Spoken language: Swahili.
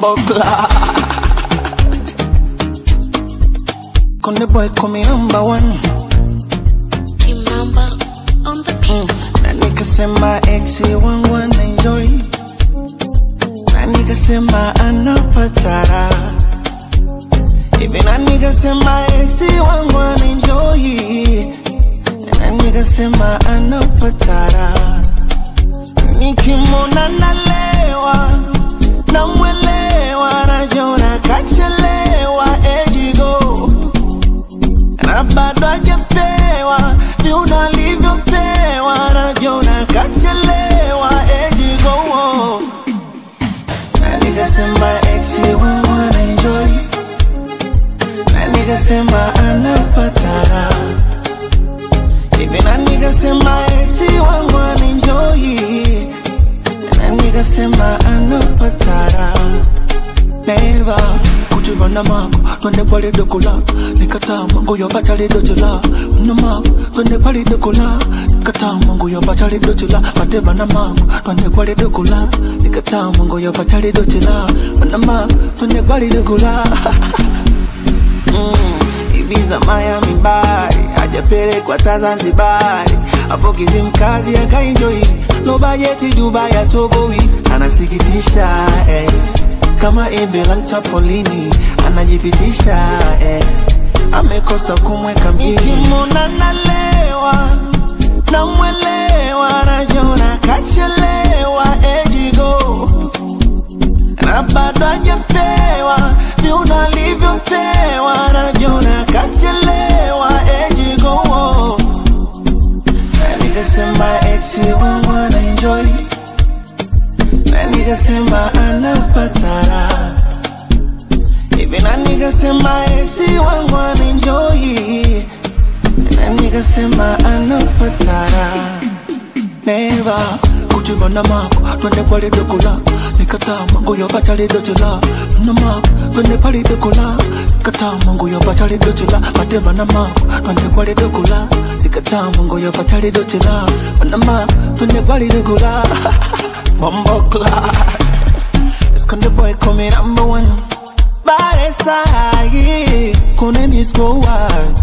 Bumbleclaw. Con the boy call me #1. Kimamba on the beat. That nigga say my ex, he want enjoy. That nigga say my Anna Patara. Even that nigga say my ex, he want enjoy. And that nigga say my Anna Patara. Nikimona nalewa, namwelewa, najona kachelewa, ejigo. Na bado hajapewa, viuno alivyopewa, najona kachelewa, ejigo. That nigga say my ex, he wanna enjoy. That nigga say my Anna Patara. Even that nigga say my ex, he wanna enjoy. That nigga say my Anna Patara. Never kujibana mako, twende pale dokola. Nikataa mangu yo bachali dojola. Una mako, twende pale dokola. Nikataa mangu yo bachali dojola. Mateba na mako, twende pale dokola. Nikataa mangu yo bachali dojola. Una mako, twende pale dokola. Ibiza Miami Bari, hajapelekwa Zanzibari. Hapo Kizimkazi akaenjoy, no bajeti Dubai atoboi. Anasikitisha kama embe la mchapolini, anajipitisha amekosa kumweka mjini. Nikimwona nalewa, namwelewa, najona kachelewa, ejigo. Na bado hajapewa, viuno alivyopewa, najona kachelewa, ejigo. That nigga say my ex, he wanna enjoy. That nigga say my Anna Patara. Even that nigga say my ex, he wanna enjoy. And that nigga say my Anna Patara. Never kujibana mako, twende pale dokola. Nikataa mangu yo bachali dojola. Una mako, twende pale dokola. Nikataa mangu yo bachali dojola. Mateba na mako, twende pale dokola. Nikataa mangu yo bachali dojola. Una mako, twende pale dokola. Bumbleclaw. It's con the boy call me #1. By the side, kone miss go wild.